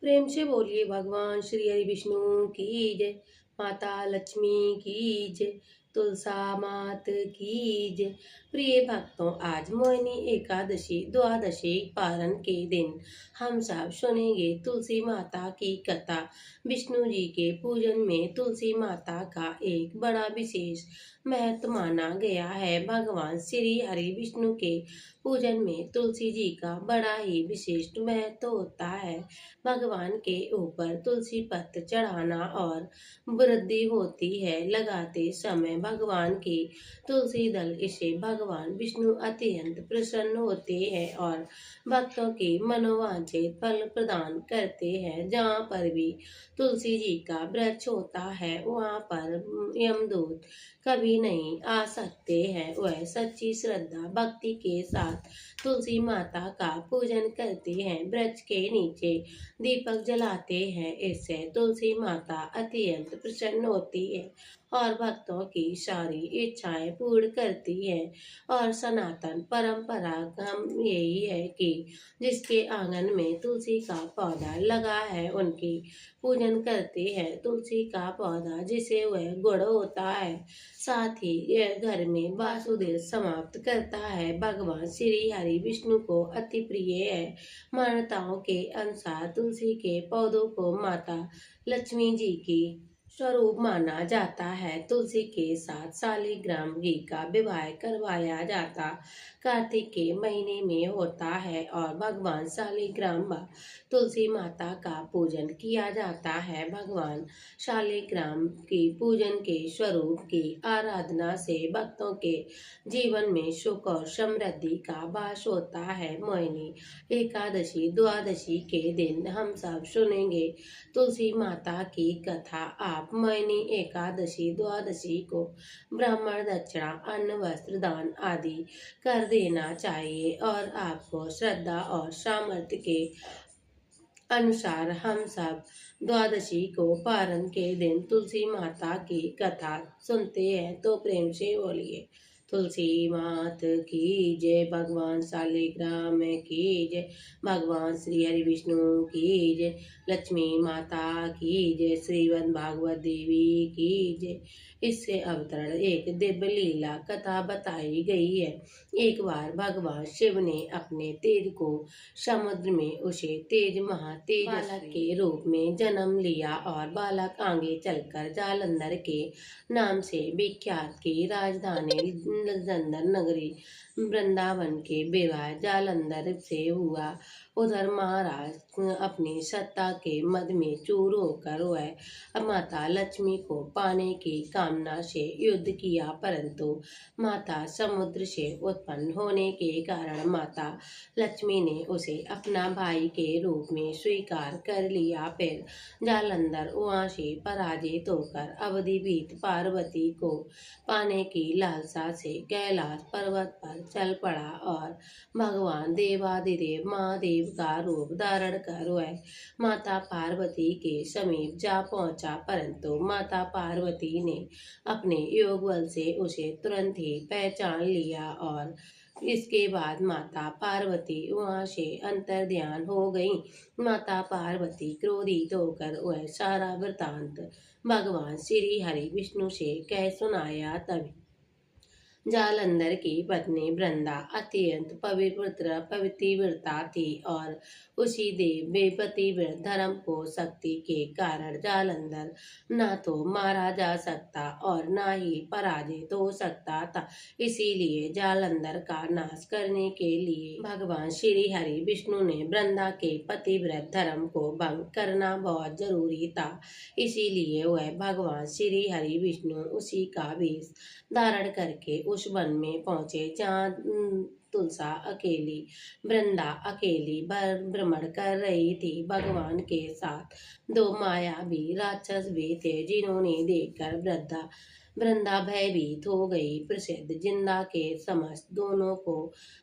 प्रेम से बोलिए भगवान श्री हरि विष्णु की जय। माता लक्ष्मी की जय। तुलसा मात की जय। प्रिय भक्तों, आज मोहिनी एकादशी द्वादशी पारण के दिन हम सब सुनेंगे तुलसी माता की कथा। विष्णु जी के पूजन में तुलसी माता का एक बड़ा विशेष महत्व माना गया है। भगवान श्री हरि विष्णु के पूजन में तुलसी जी का बड़ा ही विशिष्ट महत्व होता है। भगवान के ऊपर तुलसी पत्र चढ़ाना और वृद्धि होती है। लगाते समय भगवान की तुलसी दल इसे भगवान विष्णु अत्यंत प्रसन्न होते हैं और भक्तों की मनोवांछित फल प्रदान करते हैं। जहाँ पर भी तुलसी जी का वृक्ष होता है वहाँ पर यमदूत कभी नहीं आ सकते हैं। वह सच्ची श्रद्धा भक्ति के साथ तुलसी माता का पूजन करते हैं। वृक्ष के नीचे दीपक जलाते हैं। इससे तुलसी माता अत्यंत प्रसन्न होती है और भक्तों की सारी इच्छाएं पूर्ण करती है। और सनातन परंपरा हम यही है कि जिसके आंगन में तुलसी का पौधा लगा है उनकी पूजन करते हैं। तुलसी का पौधा जिसे वह गुण होता है, साथ ही यह घर में वासुदेव समाप्त करता है। भगवान श्री हरि विष्णु को अति प्रिय है। मान्यताओं के अनुसार तुलसी के पौधों को माता लक्ष्मी जी की स्वरूप माना जाता है। तुलसी के साथ शालिग्राम घी का विवाह करवाया जाता कार्तिक के महीने में होता है और भगवान शालिग्राम व तुलसी माता का पूजन किया जाता है। भगवान शालिग्राम की पूजन के स्वरूप की आराधना से भक्तों के जीवन में सुख और समृद्धि का वास होता है। मोहिनी एकादशी द्वादशी के दिन हम सब सुनेंगे तुलसी माता की कथा। आप मोहिनी एकादशी द्वादशी को ब्राह्मण दक्षिणा अन्न वस्त्र दान आदि कर देना चाहिए और आपको श्रद्धा और सामर्थ्य के अनुसार हम सब द्वादशी को पारण के दिन तुलसी माता की कथा सुनते हैं। तो प्रेम से बोलिए तुलसी मात की जय। भगवान शालिग्राम की जय। भगवान श्री हरि विष्णु की जय। लक्ष्मी माता की जय। श्रीमद् भागवत देवी की जय। इससे अवतरण एक दिव्य लीला कथा बताई गई है। एक बार भगवान शिव ने अपने तेज को समुद्र में उसे तेज महातेज बालक के रूप में जन्म लिया और बालक आगे चलकर जालंधर के नाम से विख्यात की राजधानी लंदन नगरी वृंदावन के विवाह जालंधर से हुआ। उधर महाराज अपनी सत्ता के मद में चूर होकर वह माता लक्ष्मी को पाने की कामना से युद्ध किया, परंतु माता समुद्र से उत्पन्न होने के कारण माता लक्ष्मी ने उसे अपना भाई के रूप में स्वीकार कर लिया। फिर जालंधर वहाँ से पराजित होकर अवधिभीत पार्वती को पाने की लालसा से कैलाश पर्वत पर चल पड़ा और भगवान देवाधिदेव महादेव का रूप धारण कर वह माता पार्वती के समीप जा पहुंचा, परंतु माता पार्वती ने अपने योग बल से उसे तुरंत ही पहचान लिया और इसके बाद माता पार्वती वहाँ से अंतर्ध्यान हो गई। माता पार्वती क्रोधित होकर वह सारा वृतांत भगवान श्री हरि विष्णु से कह सुनाया। तभी जालंधर की पत्नी वृंदा अत्यंत पवित्रव्रता थी और उसी देव बेपतिव्रत धर्म को शक्ति के कारण जालंधर न तो मारा जा सकता और न ही पराजित हो सकता था। इसीलिए जालंधर का नाश करने के लिए भगवान श्री हरि विष्णु ने वृंदा के पतिव्रत धर्म को भंग करना बहुत जरूरी था। इसीलिए वह भगवान श्री हरि विष्णु उसी का वेश धारण करके उस वन में पहुंचे जहाँ तुलसा अकेली वृंदा अकेली भ्रमण कर रही थी। भगवान के साथ दो मायावी राक्षस भी थे जिन्होंने देखकर वृंदा भयभीत हो गई। प्रसिद्ध जिंदा के समस्त दोनों को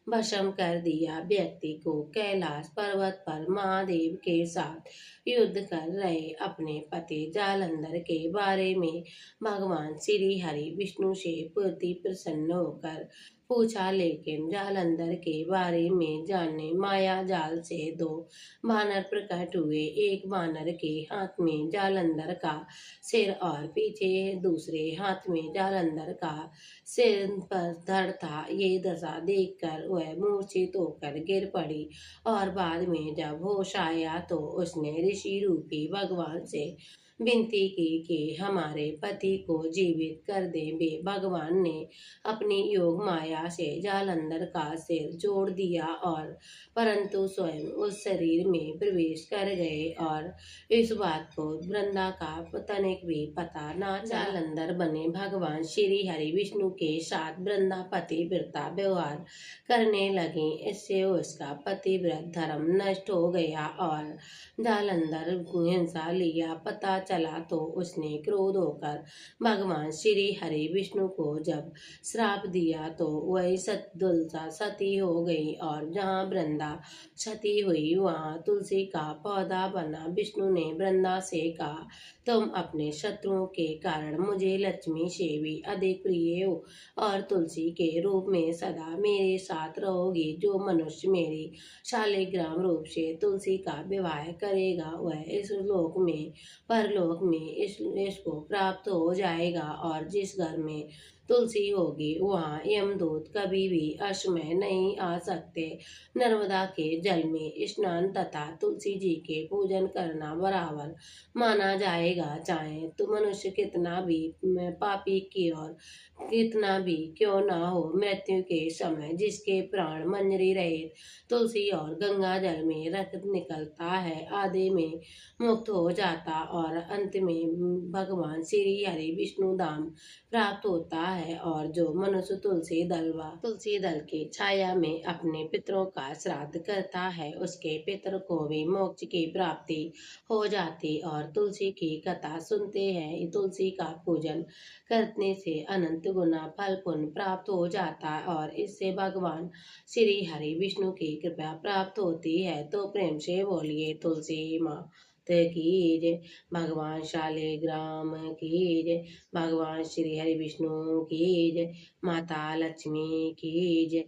भस्म कर दिया। व्यक्ति को कैलाश पर्वत पर महादेव के साथ युद्ध कर रहे अपने पति जालंधर के बारे में भगवान श्री हरि विष्णु से प्रति प्रसन्न होकर पूछा, लेकिन जालंधर के बारे में जानने माया जाल से दो बानर प्रकट हुए। एक बानर के हाथ में जालंधर का सिर और पीछे दूसरे हाथ में जालंधर का सिर पर धड़ था। ये दशा देखकर वह मूर्छित होकर गिर पड़ी और बाद में जब होश आया तो उसने ऋषि रूपी भगवान से विनती की कि हमारे पति को जीवित कर दे। वे भगवान ने अपनी योग माया से जालंधर का सिर जोड़ दिया और परंतु स्वयं उस शरीर में प्रवेश कर गए और इस बात को वृंदा का तनिक भी पता न चला। जालंधर बने भगवान श्री हरि विष्णु के साथ वृंदा पतिव्रता व्यवहार करने लगी। इससे उसका पतिव्रत धर्म नष्ट हो गया और जालंधर हिंसा लिया। पता चला तो उसने क्रोध होकर भगवान श्री हरि विष्णु को जब श्राप दिया तो वही दुल्सा सती हो गई और जहाँ वृंदा सती हुई वहाँ तुलसी का पौधा बना। विष्णु ने वृंदा से कहा, तुम अपने शत्रुओं के कारण मुझे लक्ष्मी से भी अधिक प्रिय हो और तुलसी के रूप में सदा मेरे साथ रहोगी। जो मनुष्य मेरी शालिग्राम रूप से तुलसी का विवाह करेगा वह इस लोक में परलोक में इसको प्राप्त हो जाएगा और जिस घर में तुलसी होगी वहाँ यमदूत कभी भी अश्मय नहीं आ सकते। नर्मदा के जल में स्नान तथा तुलसी जी के पूजन करना बराबर माना जाएगा। चाहे तो मनुष्य कितना भी पापी की और कितना भी क्यों ना हो, मृत्यु के समय जिसके प्राण मंजरी रहे तुलसी और गंगा जल में रक्त निकलता है, आधे में मुक्त हो जाता और अंत में भगवान श्री हरि विष्णु धाम प्राप्त होता है। और जो मनुष्य तुलसी दल की छाया में अपने पितरों का श्राद्ध करता है उसके पितर को भी मोक्ष की प्राप्ति हो जाती। और तुलसी की कथा सुनते हैं, तुलसी का पूजन करने से अनंत गुना फल पुण्य प्राप्त हो जाता है और इससे भगवान श्री हरि विष्णु की कृपा प्राप्त होती है। तो प्रेम से बोलिए तुलसी माँ की जय, भगवान शालिग्राम की जय, भगवान श्री हरि विष्णु की जय, माता लक्ष्मी की जय।